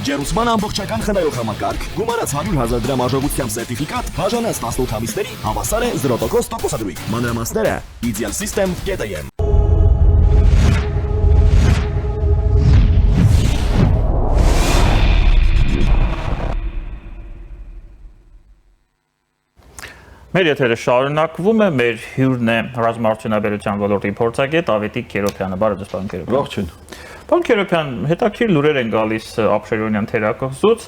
Ջերուսման ամբողջական խնայող համակարգ, գումարած 100,000 դրամ արժողությամբ սերտիֆիկատ, բաժանած 18 ամիսների, հավասար է 0% տոկոսադրույք։ Մանրամասները idealsystem.am։ Մեր եթերը շարունակվում է, մեր հյուրն է ռազմաարդյունաբերության ոլորտի փորձագետ Ավետիք Քերոբյանը, բարև ձեզ պարոն Քերոբյան։ Ողջույն։ Պարոն Քերոբյան, հետաքրքիր լուրեր են գալիս ապշերոնյան թերակղզուց։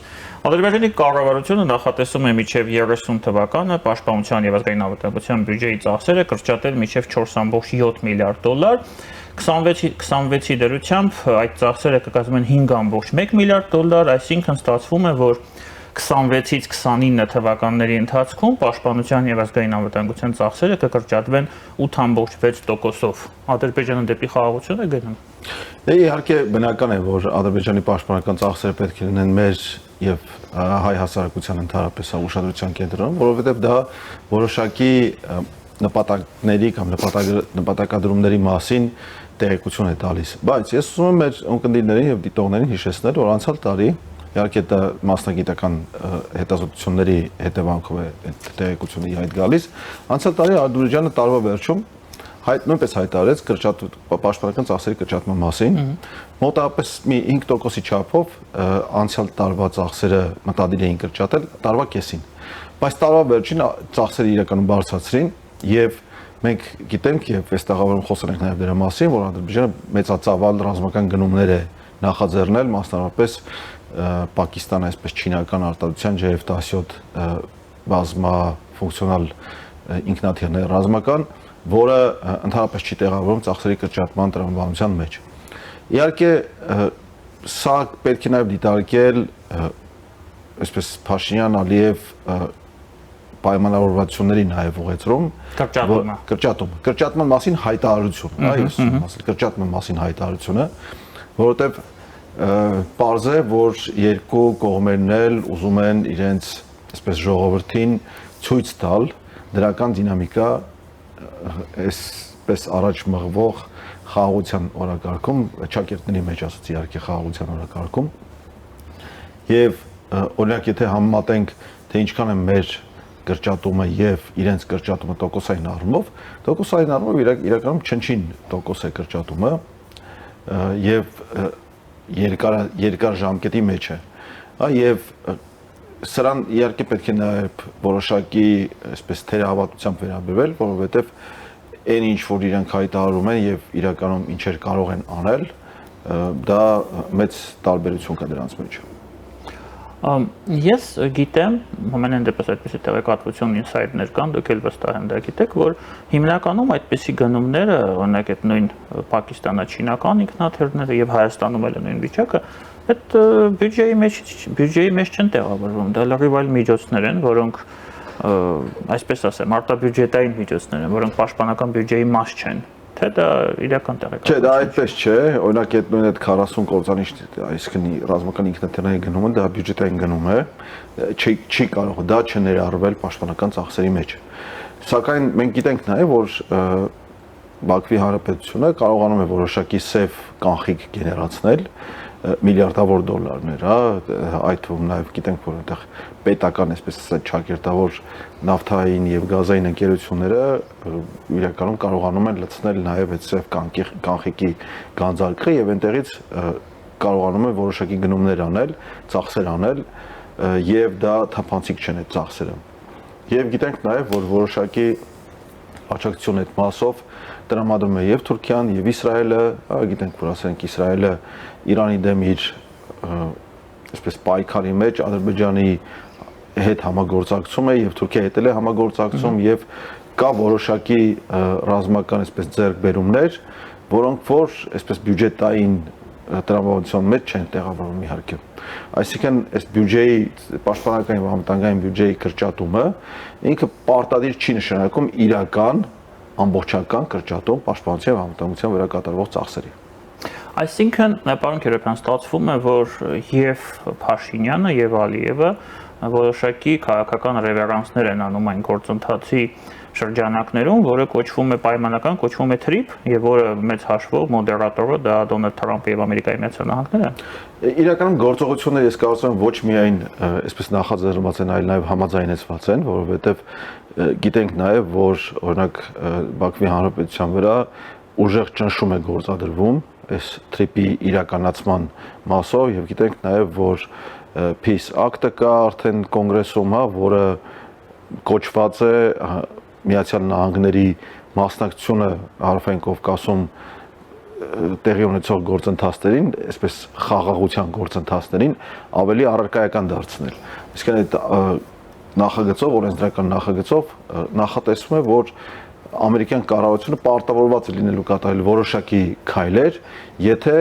Ադրբեջանի կառավարությունը նախատեսում է մինչև 30 թվականը պաշտպանության եւ ազգային անվտանգության բյուջեի ծախսերը կրճատել մինչև 4.7 միլիարդ դոլար։ 26-ի դրությամբ այդ ծախսերը կկազմեն 5.1 միլիարդ դոլար, այսինքն ստացվում է, որ 26-ից 29 թվականների ընթացքում պաշտպանության եւ ազգային անվտանգության ծախսերը կկրճատվեն 8.6%-ով։ Ադրբեջանը դեպի խաղաղություն է գնում։ Իհարկե բնական է, որ Ադրբեջանի պաշտպանական ծախսերը պետք է լինեն մեր եւ հայ հասարակության ընդհանրապես ուշադրության կենտրոնում, որովհետեւ դա որոշակի նպատակների կամ նպատակադրումների մասին տեղեկություն է տալիս։ Բայց ես ուզում եմ մեր ունկնդիրներին եւ դիտողներին հիշեցնել, որ անցյալ տարի իհարկե դա մասնագիտական հետազոտությունների հետևանքով է այդ տեղեկությունը իհայտ գալիս։ Անցյալ տարի Ադրբեջանը տարվա վերջում նույնպես հայտարարեց պաշտպանական ծախսերի կրճատման մասին։ Մոտավորապես մի 5%-ի չափով անցյալ տարվա ծախսերը մտադիր էին կրճատել տարվա կեսին։ Բայց տարվա վերջին ծախսերը իրականում բարձրացրին եւ մենք գիտենք եւ այս տաղավարում խոսել ենք նաեւ դրա մասին, որ Ադրբեջանը մեծածավալ ռազմական գնումներ է նախաձեռնել, մասնավորապես Պակիստան, այսպես չինական արտադրության JF-17 բազմաֆունկցիոնալ ինքնաթիռներ ռազմական, որը ընդհանրապես չի տեղավորվում ծախսերի կրճատման տրամաբանության մեջ։ Իհարկե, սա պետք է նաև դիտարկել, այսպես Փաշինյան, Ալիև պայմանավորվածությունների նաև ուղեցրում կրճատման մասին հայտարարություն, կրճատման մասին հայտարարությունը, որովհետև պարզ է, որ երկու կողմերն էլ ուզում են իրենց այսպես ժողովրդին ցույց տալ դրական դինամիկա այսպես առաջ մղվող խաղաղության օրակարգում, ճակերտների մեջ ասած իհարկե խաղաղության օրակարգում եւ օրինակ եթե համեմատենք թե ինչքան է մեր կրճատումը եւ իրենց կրճատումը տոկոսային առումով իրականում չնչին տոկոս է կրճատումը եւ երկար ժամկետի մեջ է, եւ սրան իհարկե պետք է նաև որոշակի այսպես թերահավատությամբ վերաբերվել, որովհետեւ այն ինչ որ իրենք հայտարարում են եւ իրականում ինչեր կարող են անել, դա մեծ տարբերություն կա դրանց մեջ։ Ես գիտեմ, ամենայն դեպս այդպիսի տեղեկատվություն ինսայդներ կան, դուք էլ վստահ եմ դա գիտեք, որ հիմնականում այդպիսի գնումները, օրինակ այդ նույն պակիստանա-չինական ինքնաթիռները եւ Հայաստանում էլ նույն վիճակը, այդ բյուջեի մեջ չեն տեղավորվում, դա լրիվ այլ միջոցներ են, որոնք այսպես ասեմ, արտաբյուջետային միջոցներ են, որոնք պաշտպանական բյուջեի մաս չեն։ Թե դա իրական տեղեկատվություն։ Չէ, դա այդպես չէ, օրինակ այդ նույն այդ 40 կործանիչ, այսինքն ռազմական ինքնաթիռների գնումը դա բյուջետային գնում է, չի կարող դա չներառվել պաշտպանական ծախսերի մեջ։ Սակայն մենք գիտենք նաև, որ Բաքվի Հանրապետությունը կարողանում է որոշակի սև կանխիկ գեներացնել միլիարդավոր դոլարներ, այդ թվում նաև գիտենք, որ այնտեղ պետական, այսպես ասած, ճակերտավոր նավթային եւ գազային ընկերությունները իրականում կարողանում են լցնել նաև այդ սև կանխիկի գանձարկղը եւ այնտեղից կարողանում են որոշակի գնումներ անել, ծախսեր անել եւ դա թափանցիկ չեն այդ ծախսերը։ Եվ գիտենք նաև, որ որոշակի աջակցություն այդ մասով տրամադրում է եւ Թուրքիան եւ Իսրայելը, գիտենք, որ ասենք Իսրայելը Իրանի դեմ իր այսպես պայքարի մեջ Ադրբեջանի հետ համագործակցում է եւ Թուրքիայի հետ էլ է համագործակցում եւ կա որոշակի ռազմական այսպես ձեռքբերումներ, որոնք որ այսպես բյուջետային տրամաբանության մեջ չեն տեղավորվում իհարկե։ Այսինքն այս բյուջեի պաշտպանական եւ անվտանգային բյուջեի կրճատումը ինքը պարտադիր չի նշանակում իրական ամբողջական կրճատում պաշտպանության եւ անվտանգության վրա կատարվող ծախսերի։ Այսինքն, պարոն Քերոբյան, ստացվում է, որ եւ Փաշինյանը եւ Ալիևը որոշակի քաղաքական ռևերանսներ են անում այն գործընթացի շրջանակներում, որը կոչվում է պայմանական, կոչվում է TRIP, եւ որը մեծ հաշվով մոդերատորը դա Դոնալդ Թրամփը եւ Ամերիկայի Միացյալ Նահանգները։ Իրականում գործողությունները ես կարծում եմ ոչ միայն այսպես նախաձեռնված են, այլ նաև համաձայնեցված են, որովհետեւ գիտենք նաև, որ օրինակ Բաքվի Հանրապետության վրա ուժեղ ճնշում է գործադրվում այս TRIP-ի իրականացման մասով եւ գիտենք նաև, որ Peace Act-ը կա արդեն կոնգրեսում, հա, որը կոչված է Միացյալ Նահանգների մասնակցությունը Հարավային Կովկասում տեղի ունեցող գործընթացներին, այսպես խաղաղության գործընթացներին ավելի առարկայական դարձնել։ Իսկ այդ նախագծով, օրենսդրական նախագծով նախատեսվում է, որ ամերիկյան կառավարությունը պարտավորված է լինելու կատարել որոշակի քայլեր, եթե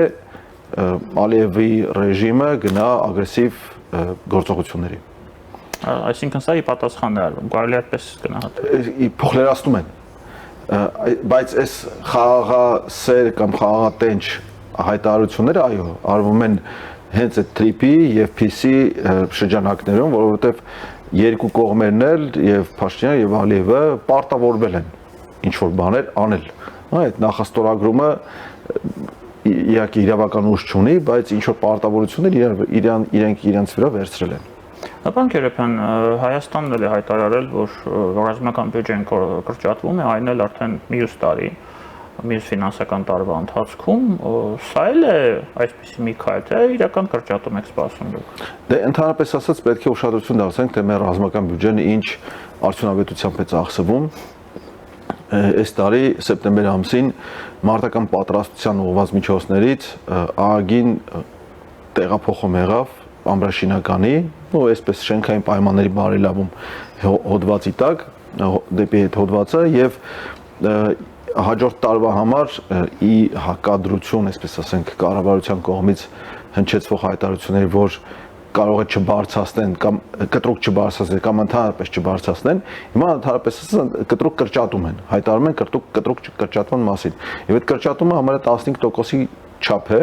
Ալիևի ռեժիմը գնա ագրեսիվ գործողությունների։ Այսինքն սա ի պատասխան է արվում, կարելի է այդպես գնահատել։ Փոխլերացնում են, բայց այս խաղաղասեր կամ խաղաղատենչ հայտարարությունները, այո, արվում են հենց այդ TRIP-ի եւ Peace-ի շրջանակներում, որովհետեւ երկու կողմերն էլ եւ Փաշինյանը եւ Ալիևը պարտավորվել են ինչ որ բաներ անել։ Այդ նախաստորագրումը իհարկե իրավական ուժ չունի, բայց ինչ որ պարտավորություններ իրենք իրենց վրա վերցրել են։ Պարոն Քերոբյան, Հայաստանն էլ է հայտարարել, որ ռազմական բյուջեն կրճատվում է, այն էլ արդեն մյուս տարի, մյուս ֆինանսական տարվա ընթացքում, սա էլ է այսպիսի մի քայլ, թե իրական կրճատում եք սպասում դուք։ Դե ընդհանրապես ասած պետք է ուշադրություն դարձնենք, թե մեր ռազմական բյուջեն ինչ արդյունավետությամբ է ծախսվում։ Այս տարի սեպտեմբեր ամսին մարտական պատրաստության ուղղված միջոցներից ԱԱԳ-ին տեղափոխում եղավ ամրաշինականի, ու այսպես շենքային պայմանների բարելավում հոդվածի տակ, դեպի այդ հոդվածը եւ հաջորդ տարվա համար ի հակադրություն, այսպես ասենք, կառավարության կողմից հնչեցվող հայտարարությունների, որ կարող է չբարձրացնեն կամ կտրուկ չբարձրացնեն կամ ընդհանրապես չբարձրացնեն, հիմա ընդհանրապես կտրուկ կրճատում են, հայտարարում են կտրուկ կրճատման մասին։ Եվ այդ կրճատումը համարյա 15%-ի չափ է,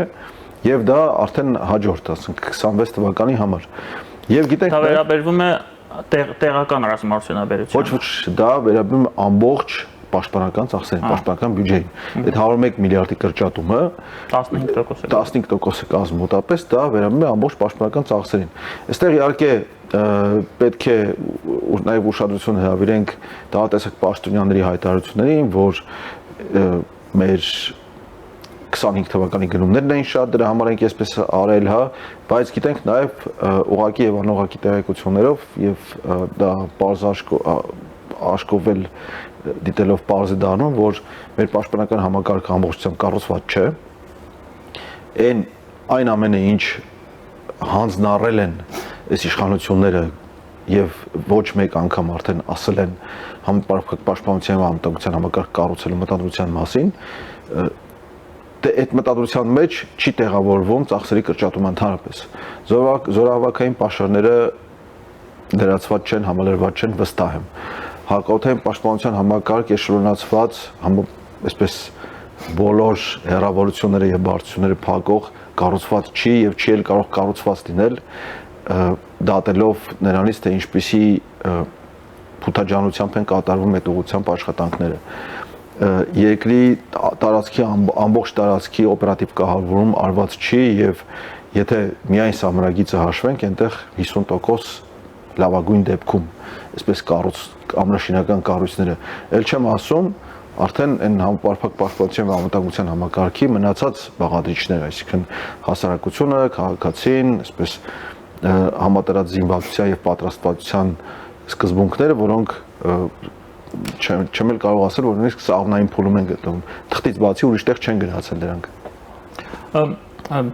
եւ դա արդեն հաջորդ, ասենք 26 թվականի համար։ Եվ գիտենք, դա վերաբերվում է տեղական ռազմարտունաբերության։ Ոչ, դա վերաբերում է ամբողջ պաշտպանական ծախսերին, պաշտպանական բյուջեին։ Այդ 101 միլիարդի կրճատումը 15% կազմում մոտապես, դա վերաբերում է ամբողջ պաշտպանական ծախսերին։ Այստեղ իհարկե պետք է նաև ուշադրություն հրավիրենք դատատեսակ պաշտոնյաների հայտարարություններին, որ մեր 25 թվականի գնումներն էին շատ, դրա համար ենք այսպես արել, հա, բայց գիտենք նաև ուղղակի եւ անուղղակի տեղեկություններով եւ դա բարձ աշկովել դիտելով բարձ է դառնում, որ մեր պաշտպանական համակարգը ամբողջությամբ կառուցված չէ։ Այն ամենը, ինչ հանձնառել են այս իշխանությունները եւ ոչ մեկ անգամ արդեն ասել են պաշտպանության եւ անվտանգության համակարգ կառուցելու մտադրության մասին, այդ մտադրության մեջ չի տեղավորվում ծախսերի կրճատումը ընդհանրապես։ Զորահավաքային պաշարները դրացված չեն, համալրված չեն, վստահ եմ։ Հակաօդային պաշտպանության համակարգ էշելոնացված, այսպես բոլոր հեռավորությունները եւ բարձրությունները փակող կառուցված չի եւ չի էլ կարող կառուցված լինել, դատելով նրանից, թե ինչպիսի փութաջանությամբ են կատարվում այդ ուղղությամբ աշխատանքները։ Երկրի տարածքի ամբողջ տարածքի օպերատիվ կահավորում արված չի եւ եթե միայն սահմանագիծը հաշվենք, այնտեղ 50% լավագույն դեպքում այսպես ամրաշինական կառույցները ել չեմ ասում արդեն այն համապարփակ պաշտպանության եւ անվտանգության համակարգի մնացած բաղադրիչներ, այսինքն հասարակությունը, քաղաքացին, այսպես համատարած զինվածության եւ պատրաստվածության սկզբունքները, որոնք չեմ էլ կարող ասել, որ նույնիսկ սաղմնային փուլում են գտնվում։ Թղթից բացի ուրիշ տեղ չեն գնացել դրանք։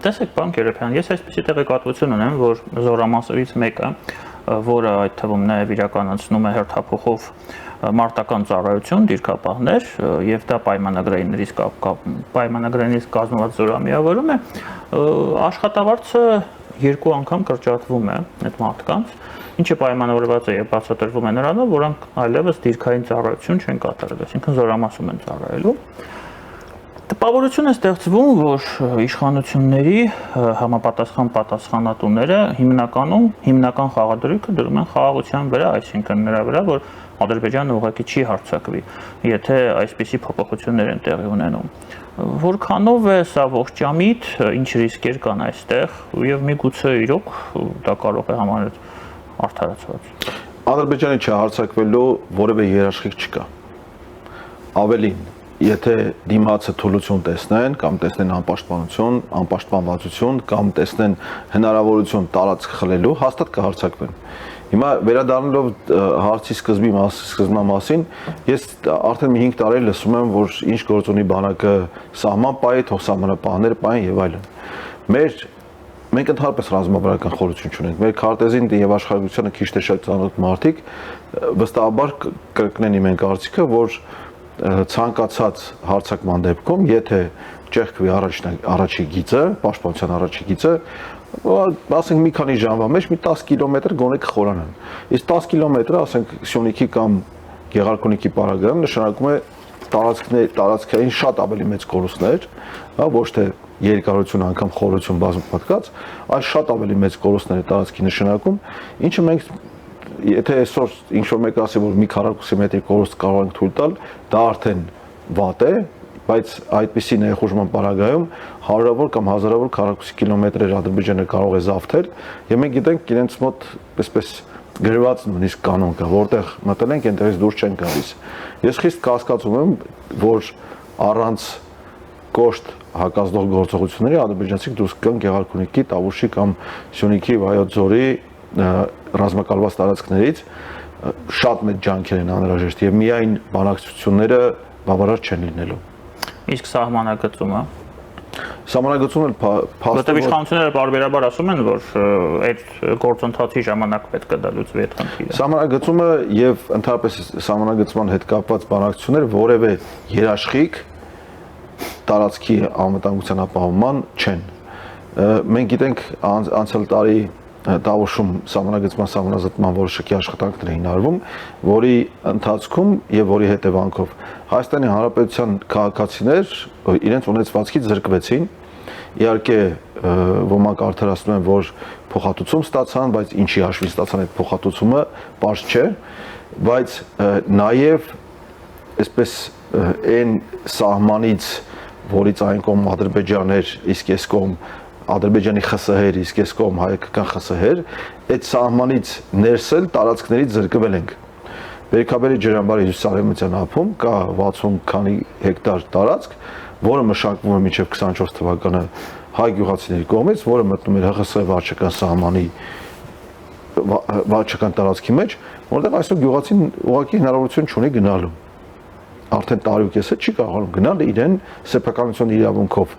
Տեսեք, պարոն Քերոբյան, ես այսպեսի տեղեկատվություն ունեմ, որ զորամասերից մեկը, որը այդ թվում նաև իրականացնում է հերթափոխով մարտական ծառայություն, դիրքապահներ, եւ դա պայմանագրերից կազմված զորամիավորում է, աշխատավարձը 2 անգամ կրճատվում է այդ մարդկանց, ինչը պայմանավորված է եւ բացատրվում է նրանով, որոնք այլևս դիրքային ծառայություն չեն կատարել, այսինքն զորամասում են ծառայելու։ Տպավորություն է ստեղծվում, որ իշխանությունների համապատասխան պատասխանատուները հիմնական խաղադրույքը դրում են խաղաղության վրա, այսինքն նրա վրա, որ Ադրբեջանը ուղղակի չի հարձակվի, եթե այսպիսի փոփոխություններ են տեղի ունենում։ Որքանով է սա ողջամիտ, ինչ ռիսկեր կան այստեղ, եւ միգուցե իրոք դա կարող է համարել արդարացված։ Ադրբեջանի չհարձակվելու որևէ երաշխիք չկա։ Ավելին, եթե դիմացը թուլություն տեսնեն կամ տեսնեն անպաշտպանություն, անպաշտպանվածություն կամ տեսնեն հնարավորություն տարածք խլելու, հաստատ կհարձակվեն։ Հիմա վերադառնալով հարցի սկզբնամասին, ես արդեն մի 5 տարի լսում եմ, որ ինչ գործ ունի բանակը սահման պահի, թող սահմանապահներ պահեն եւ այլն։ Մենք ընդհանրապես ռազմավարական խորություն չունենք։ Մեր քարտեզին եւ աշխարհագրությանը քիչ թե շատ ծանոթ մարդիկ վստահաբար կրկնեն իմ կարծիքը, որ ցանկացած հարձակման դեպքում, եթե ճեղքվի առաջի գիծը, պաշտպանության առաջի գիծը, ասենք մի քանի ժամվա մեջ մի 10 կիլոմետր գոնե կխորանան։ Իսկ 10 կիլոմետրը, ասենք Սյունիքի կամ Գեղարքունիքի պարագայում նշանակում է տարածքային շատ ավելի մեծ կորուստներ, ոչ թե երկարություն անգամ խորություն բազմապատկած, այլ շատ ավելի մեծ կորուստներ է տարածքի նշանակում, ինչը մենք եթե այսօր ինչ-որ մեկ ասի, որ մի քառակուսի մետրի կորուստ կարող ենք թույլ տալ, դա արդեն վատ է, բայց այդպիսի ներխուժման պարագայում հարյուրավոր կամ հազարավոր քառակուսի կիլոմետրեր Ադրբեջանը կարող է զավթել, եւ մենք գիտենք իրենց մոտ այսպես գրված նույնիսկ կանոն կա, որտեղ մտել ենք, այնտեղից դուրս չեն գալիս։ Ես խիստ կասկածում եմ, որ առանց կոշտ հակազդող գործողությունների ադրբեջանցիք դուրս կգան Գեղարքունիքի, Տավուշի կամ Սյունիքի Վայոց ձորի ռազմակալված տարածքներից շատ մեծ ջանքեր են անհրաժեշտ եւ միայն բանակցությունները բավարար չեն լինելու։ Իսկ սահմանագծումը Սահմանագծումը Որտեղ իշխանությունները բարբերաբար ասում են, որ այդ գործընթացի ժամանակ պետք է դա լուծվի այդ խնդիրը։ Սահմանագծումը եւ ընդհանրապես սահմանագծման հետ կապված բանակցությունները որևէ երաշխիք տարածքի անվտանգության ապահովման չեն։ Մենք գիտենք անցյալ տարի Տավուշում սահմանագծման սահմանազատման որոշակի աշխատանքներ էին արվում, որի ընթացքում եւ որի հետևանքով Հայաստանի Հանրապետության քաղաքացիներ իրենց ունեցվածքից զրկվեցին։ Իհարկե ոմանք արդարացնում են, որ փոխհատուցում ստացան, բայց ինչի հաշվին ստացան այդ փոխհատուցումը, պարզ չէ, բայց նաեւ այսպես այն սահմանից, որից այն կողմ Ադրբեջան էր, իսկ այս կողմ Ադրբեջանի ԽՍՀ-եր, իսկ այս կողմ հայկական ԽՍՀ-եր, այդ սահմանից ներսել տարածքներից զրկվել ենք։ Բերքաբերի ջրամբարի հյուսիսարևմտյան ափում կա 60 քանի հեկտար տարածք, որը մշակվում է մինչև 24 թվականը հայ գյուղացիների կողմից, որը մտնում էր ՀԽՍՀ վարչական սահմանի վարչական տարածքի մեջ, որտեղ այսօր գյուղացին ուղղակի հնարավորություն չունի գնալու։ Արդեն տարուկեսը չի կարողանում գնալ իրեն սեփականության իրավունքով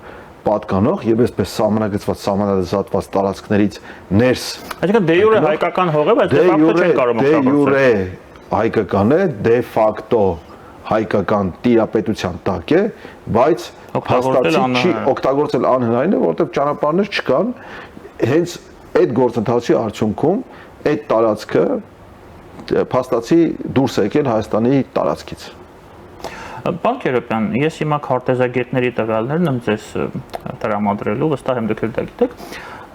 պատկանող եւ այսպես սահմանագծված սահմանազատված տարածքներից ներս։ Այսինքն դե յուրե հայկական հող է, բայց դե ֆակտո չեն կարող օգտագործել։ Դե յուրե հայկական է, դե ֆակտո հայկական տիրապետության տակ է, բայց փաստացի չի օգտագործել անհնարին է, որովհետեւ ճանապարհներ չկան։ Հենց այդ գործընթացի արդյունքում այդ տարածքը փաստացի դուրս է եկել Հայաստանի տարածքից։ Պարոն Քերոպյան, ես հիմա քարտեզագետների տվյալներն եմ ձեզ տրամադրելու, վստահ եմ դուք էլ դա գիտեք,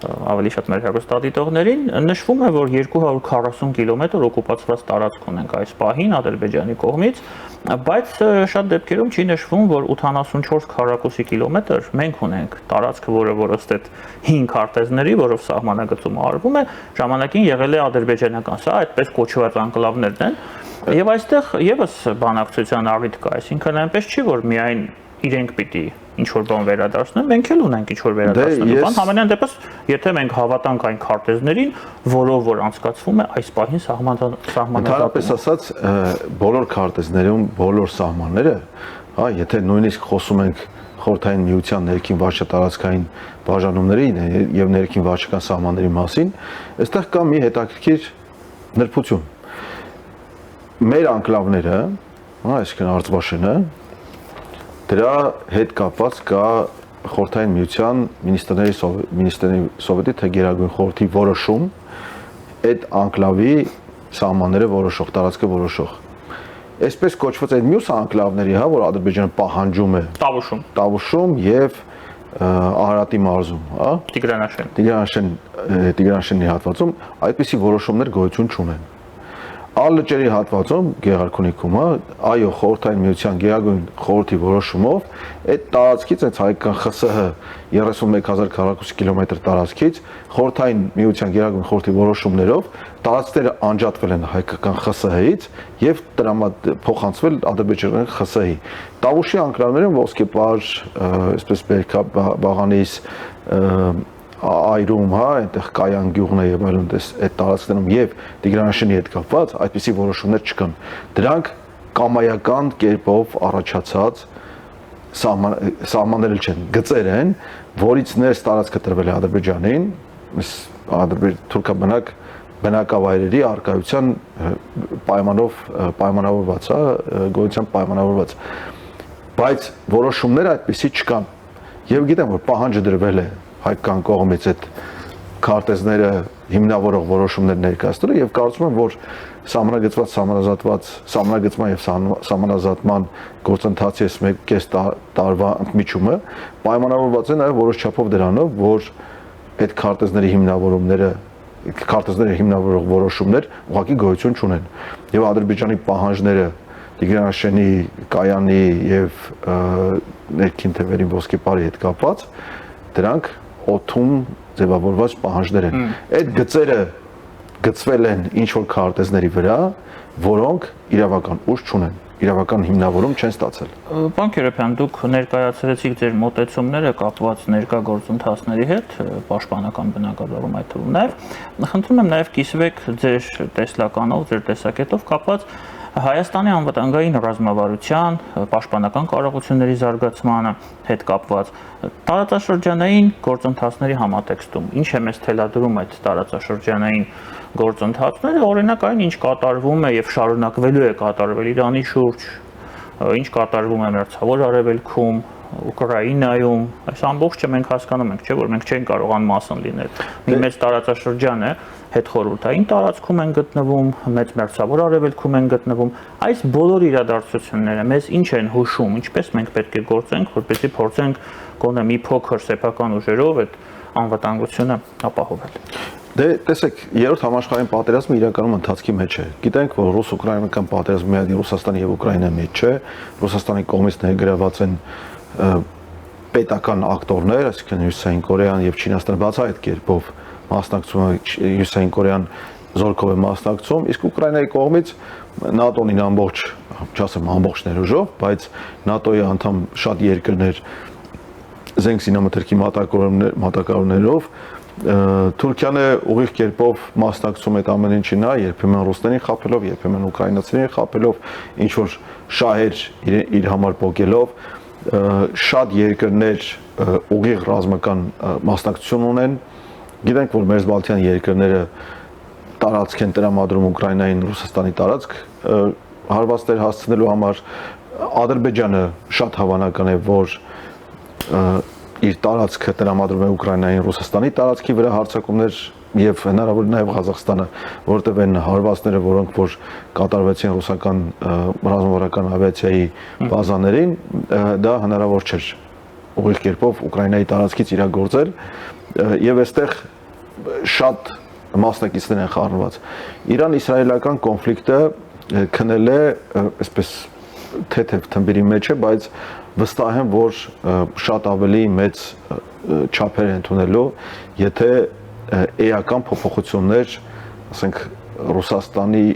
ավելի շատ մեր հեռուստադիտողներին, նշվում է, որ 240 կիլոմետր օկուպացված տարածք ունենք այս պահին Ադրբեջանի կողմից, բայց շատ դեպքերում չի նշվում, որ 84 քառակուսի կիլոմետր մենք ունենք տարածքը, որը ըստ այդ 5 քարտեզների, որով սահմանագծումը արվում է, ժամանակին եղել է ադրբեջանական, սա այդպես կոչված անկլավներն են, եւ այստեղ եւս բանակցության առիթ կա, այսինքն այնպես չի, որ միայն իրենք պիտի ինչ որ բան վերադարձնեն, մենք էլ ունենք ինչ որ վերադարձնելու բան, համենայն դեպս, եթե մենք հավատանք այն քարտեզներին, որով որ անցկացվում է այս պահին սահմանազատումը։ Ընդհանրապես ասած, բոլոր քարտեզներում բոլոր սահմանները, հա, եթե նույնիսկ խոսում ենք Խորհրդային Միության ներքին վարչատարածքային բաժանումների եւ ներքին վարչական սահմանների մասին, այստեղ կա մի հետաքրքիր նրբություն։ Մեր անկլավները, այսինքն Արցախաշենը, դրա հետ կապված կա Խորհրդային Միության Մինիստրների Սովետի թե Գերագույն խորհրդի որոշում այդ անկլավի սահմանները որոշող, տարածքը որոշող։ այսպես կոչված այդ մյուս անկլավների, հա, որ Ադրբեջանը պահանջում է Տավուշում եւ Արարատի մարզում, հա, Տիգրանաշենի հատվածում այդպիսի որոշումներ գոյություն չունեն։ Ալլճերի հատվածում Գեղարքունիքում, հա, այո, խորհրդային միության Գերագույն խորհրդի որոշումով այդ տարածքից այս հայկական ԽՍՀ 31000 քառակուսի կիլոմետր տարածքից խորհրդային միության Գերագույն խորհրդի որոշումներով տարածքները անջատվել են հայկական ԽՍՀ-ից եւ փոխանցվել ադրբեջանական ԽՍՀ-ի։ Տավուշի անկլավներում Ոսկեպար, այսպես Բերքա, Բաղանիս, այրում, հա, այնտեղ Կայան գյուղն է եւ այլն, այդ տարածքներում եւ Տիգրանաշենի հետ կապված այդպիսի որոշումներ չկան։ Դրանք կամայական կերպով առաջացած սահմաններ չեն, գծեր են, որից ներս տարածքը տրվել է Ադրբեջանին, թուրքաբնակ բնակավայրերի արկայության պայմանավորված, հա, գոյության պայմանավորված։ Բայց որոշումները այդպիսի չկան։ Եվ գիտեմ, որ պահանջը դրվել է հայկական կողմից այդ քարտեզները հիմնավորող որոշումներ ներկայացնելու եւ կարծում եմ, որ սահմանագծման եւ սահմանազատման գործընթացի 1.5 տարվա ընդմիջումը պայմանավորված է նաեւ որոշ չափով դրանով, որ այդ քարտեզների հիմնավորող որոշումներ ուղղակի գոյություն չունեն։ Եվ Ադրբեջանի պահանջները Տիգրանաշենի, Կայանի եւ ներքին թևերի Ոսկեպարի հետ կապված դրանք օդում ձևավորված պահանջներ են։ Այդ գծերը գծվել են ինչ որ քարտեզների վրա, որոնք իրավական ուժ չունեն, իրավական հիմնավորում չեն ստացել։ Պարոն Քերոբյան, դուք ներկայացրեցիք ձեր մոտեցումները կապված ներկա գործընթացների հետ, պաշտպանական բնակավայրում այդ թվում նաև։ Խնդրում եմ նաև կիսվեք ձեր տեսլականով, ձեր տեսակետով կապված Հայաստանի անվտանգային ռազմավարության, պաշտպանական կարողությունների զարգացմանը հետ կապված տարածաշրջանային գործընթացների համատեքստում, ինչ է մեզ թելադրում այդ տարածաշրջանային գործընթացները, օրինակ այն ինչ կատարվում է եւ շարունակվելու է կատարվել Իրանի շուրջ, ինչ կատարվում է Մերձավոր Արևելքում, Ուկրաինայում, այս ամբողջը մենք հասկանում ենք, չէ՞ որ մենք չենք կարող անմասն լինել։ Մի մեծ տարածաշրջան է, հետխորհրդային տարածքում են գտնվում, մեծ Մերձավոր Արևելքում են գտնվում, այս բոլոր իրադարձությունները մեզ ինչ են հուշում, ինչպես մենք պետք է գործենք, որպեսզի փորձենք գոնե մի փոքր սեփական ուժերով այդ անվտանգությունը ապահովել։ Դե տեսեք, երրորդ համաշխարհային պատերազմը իրականում ընթացքի մեջ է։ Գիտենք, որ ռուս-ուկրաինական պատերազմը միայն Ռուսաստանի եւ Ուկրաինայի մեջ չէ, Ռուսաստանի կողմից ներգրաված են պետական ակտորներ, այսինքն Հյուսիսային Կորեան եւ Չինաստանը բացահայտ կերպով մասնակցում է, Հյուսիսային Կորեան զորքով է մասնակցում, իսկ Ուկրաինայի կողմից ՆԱՏՕ-ին ամբողջ, չասեմ ամբողջ ներուժով, բայց ՆԱՏՕ-ի անդամ շատ երկրներ զենք զինամթերքի մատակարարներով Թուրքիան է ուղիղ կերպով մասնակցում այդ ամեն ինչին, հա, երբեմն ռուսներին խաբելով, երբեմն ուկրաինացիներին խաբելով, ինչ որ շահեր իր համար փոկելով, շատ երկրներ ուղիղ ռազմական մասնակցություն ունեն։ Գիտենք, որ մերձբալթյան երկրները տարածք են տրամադրում Ուկրաինային, Ռուսաստանի տարածք հարվածներ հասցնելու համար։ Ադրբեջանը շատ հավանական է, որ իր տարածքը տրամադրում է Ուկրաինային, Ռուսաստանի տարածքի վրա հարձակումներ եւ հնարավոր նաեւ Ղազախստանը, որտեղ են հարվածները, որոնք որ կատարվեցին ռուսական ռազմավարական ավիացիայի բազաներին, դա հնարավոր չէր ուղիղ կերպով Ուկրաինայի տարածքից իրագործել եւ այստեղ շատ մասնակիցներ են խառնված։ Իրան-իսրայելական կոնֆլիկտը քնել է այսպես թեթև թմբիրի մեջ է, բայց վստահ եմ, որ շատ ավելի մեծ չափեր են ունենալու, եթե էական փոփոխություններ, ասենք Ռուսաստանի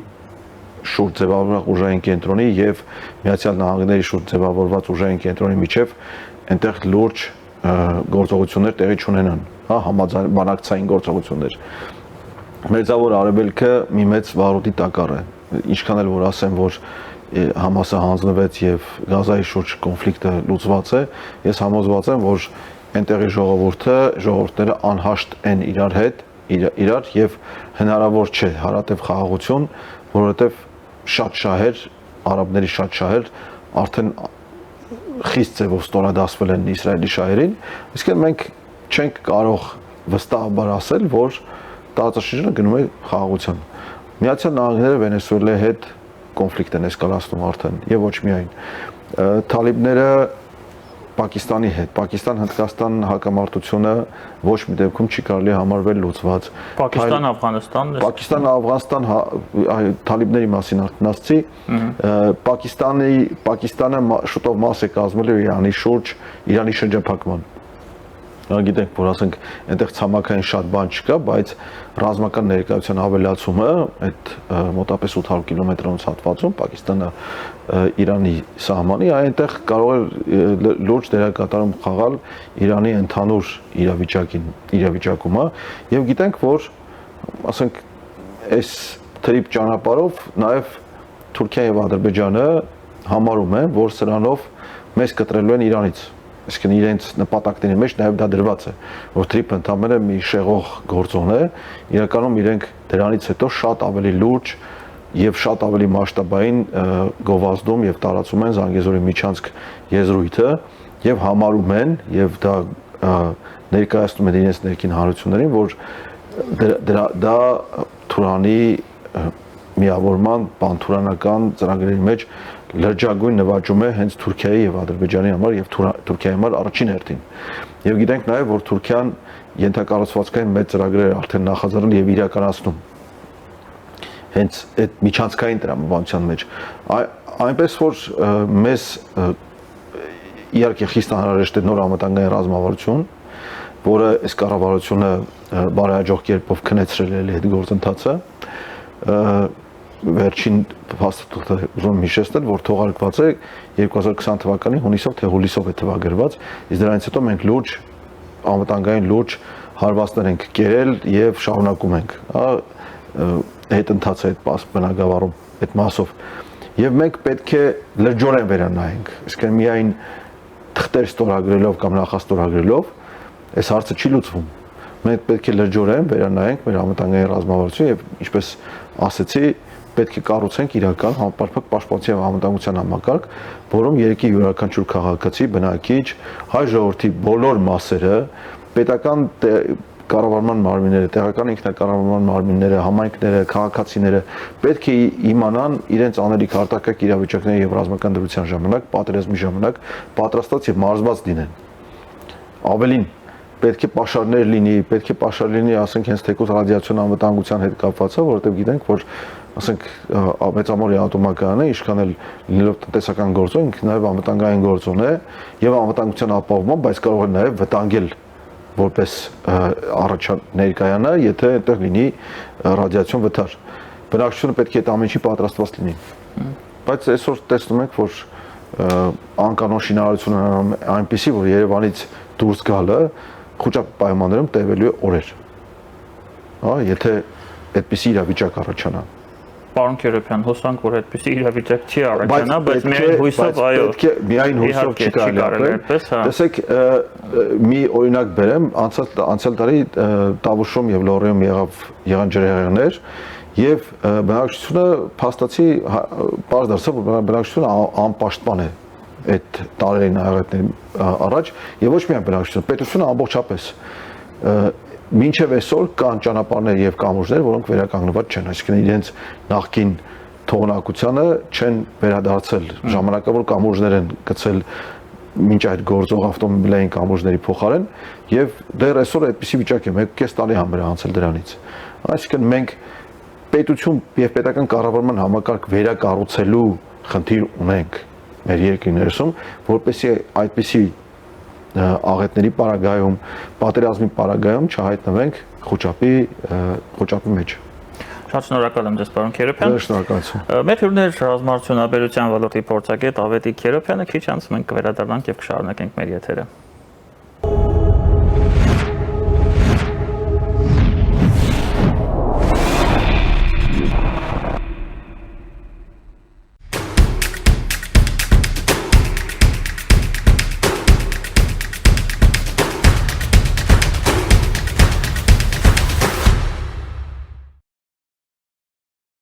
շուրջ ձևավորված ուժային կենտրոնի եւ Միացյալ Նահանգների շուրջ ձևավորված ուժային կենտրոնի միջև այնտեղ լուրջ գործողություններ տեղի չունենան, հա, համաձայնաբանակցային գործողություններ։ Մերձավոր Արևելքը մի մեծ վարույթի տակառ է, ինչքան էլ որ ասեմ, որ Համասը հանձնվեց եւ Գազայի շուրջ կոնֆլիկտը լուծված է, ես համոզված եմ, որ այնտեղի ժողովուրդները անհաշտ են իրար հետ, իրար եւ հնարավոր չէ հարատև խաղաղություն, որովհետեւ շատ շահեր, արաբների շատ շահեր արդեն խիստ ձևով ստորադասվել են Իսրայելի շահերին, իսկ մենք չենք կարող վստահաբար ասել, որ տարածաշրջանը գնում է խաղաղության։ Միացյալ Նահանգները Վենեսուելայի հետ կոնֆլիկտ են էսկալացնում արդեն եւ ոչ միայն թալիբները Պակիստանի հետ Պակիստան-Հնդկաստան հակամարտությունը ոչ մի դեպքում չի կարելի համարվել լուծված Պակիստան-Աֆղանստան թալիբների մասին արդեն ասացի Պակիստանը շուտով մաս է կազմել Իրանի շուրջ Իրանի շրջափակման գիտենք որ ասենք այնտեղ ցամաքային շատ բան չկա բայց ռազմական ներկայության ավելացումը այդ մոտապես 800 կիլոմետրոնց հատվածում Պակիստանը Իրանի սահմանի այնտեղ կարող է լուրջ դերակատարում խաղալ Իրանի ընդհանուր իրավիճակում եւ գիտենք որ ասենք այս թրիպ ճանապարհով նաեւ Թուրքիան եւ Ադրբեջանը համարում են որ սրանով մեզ կտրելու են Իրանից Այսինքն իրենց նպատակների մեջ նաև դա դրված է, որ թրիպը ընդամենը մի շեղող գործոն է, իրականում իրենք դրանից հետո շատ ավելի լուրջ եւ շատ ավելի մասշտաբային գովազդում եւ տարածում են Զանգեզուրի միջանցք եզրույթը եւ համարում են եւ դա ներկայացնում են իրենց ներքին հանրություններին, որ դա Թուրանի միավորման բանթուրանական ծրագրերի մեջ լրջագույն նվաճում է հենց Թուրքիայի եւ Ադրբեջանի համար եւ Թուրքիայի համար առաջին հերթին։ Եվ գիտենք նաեւ որ Թուրքիան ենթակառուցվածքային մեծ ծրագրեր արդեն նախաձեռնել եւ իրականացնում հենց այդ միջանցքային տրամաբանության մեջ։ Այնպես որ մեզ իհարկե խիստ անհրաժեշտ է նոր անվտանգային ռազմավարություն, որը այս կառավարությունը բարեհաջող կերպով քնեցրել է այդ գործընթացը վերջին փաստաթուղթը ուզում հիշեցնել, որ թողարկված է 2020 թվականի հունիսով թե հուլիսով է թվագրված, իսկ դրանից հետո մենք լուրջ անվտանգային լուրջ հարվածներ ենք կերել եւ շարունակում ենք, հետընթաց է այդ բնակավարում այդ մասով։ Եվ մենք պետք է լրջորեն վերանայենք, այսինքն միայն թղթեր ստորագրելով կամ նախաստորագրելով այս հարցը չի լուծվում։ Մենք պետք է լրջորեն վերանայենք մեր անվտանգային ռազմավարությունը եւ ինչպես ասեցի պետք է կառուցենք իրական համապարփակ պաշտպանության եւ անվտանգության համակարգ, որում երկի յուրաքանչյուր քաղաքացի, բնակիչ, հայ ժողովրդի բոլոր մասերը, պետական կառավարման մարմինները, տեղական ինքնակառավարման մարմինները, համայնքները, քաղաքացիները պետք է իմանան իրենց անելիք արտակարգ իրավիճակների եւ ռազմական դրության ժամանակ, պատերազմի ժամանակ պատրաստված եւ մարզված լինեն։ Ավելին պետք է պաշարներ լինի, ասենք հենց թեկուզ ռադիացիոն անվտանգության հետ կապված, որովհետեւ գիտենք, որ ասենք մեծամորի ատոմակայանը ինչքան էլ լինելով տնտեսական գործոն, ինքը նաև անվտանգային գործոն է եւ անվտանգության ապահովում, բայց կարող է նաև վտանգել որպես ներկայանա, եթե այդտեղ լինի ռադիացիոն վթար։ Բնակչությունը պետք է այդ ամենի պատրաստված լինի։ Բայց այսօր տեսնում ենք, որ անկանոն շինարարությունը այնպեսի, որ Երևանից դուրս գալը խոճապ պայմաններում տևելու է օրեր։ Եթե այդպիսի իրավիճակ առաջանա։ Պարոն Քերոբյան, հուսանք, որ այդպիսի իրավիճակ չի առաջանա, բայց միայն հույսով, այո, պետք է միայն հույսով չի կարելի ապրել։ Տեսեք, մի օրինակ բերեմ, անցյալ տարի Տավուշում եւ Լոռիում եղան ջրհեղեղներ եւ բնակչությունը փաստացի պարզ դարձավ, որ բնակչությունը անպաշտպան է այդ տարերին աղետների առաջ եւ ոչ միայն բնակչությունը, պետությունը ամբողջապես մինչև այսօր կան ճանապարհներ եւ կամուրջներ, որոնք վերականգնված չեն, այսինքն իրենց նախկին թողունակությանը չեն վերադարձել, ժամանակավոր կամուրջներ են գցել մինչ այդ գործող ավտոմոբիլային կամուրջների փոխարեն եւ դեռ այսօր այդպիսի վիճակ է, 1.5 տարի համար անցել դրանից։ Այսինքն մենք պետություն եւ պետական կառավարման համակարգ վերակառուցելու խնդիր ունենք մեր երկրի ներսում, որպեսզի այդպիսի աղետների պարագայում, պատերազմի պարագայում չհայտնվենք խոճապի մեջ։ Շատ շնորհակալ եմ ձեզ, պարոն Քերոբյան։ Շնորհակալություն։ Մեր հյուրներ ռազմարտությունաբերության ոլորտի փորձագետ Ավետիք Քերոբյանը, քիչ անց մենք կվերադառնանք եւ կշարունակենք մեր եթերը։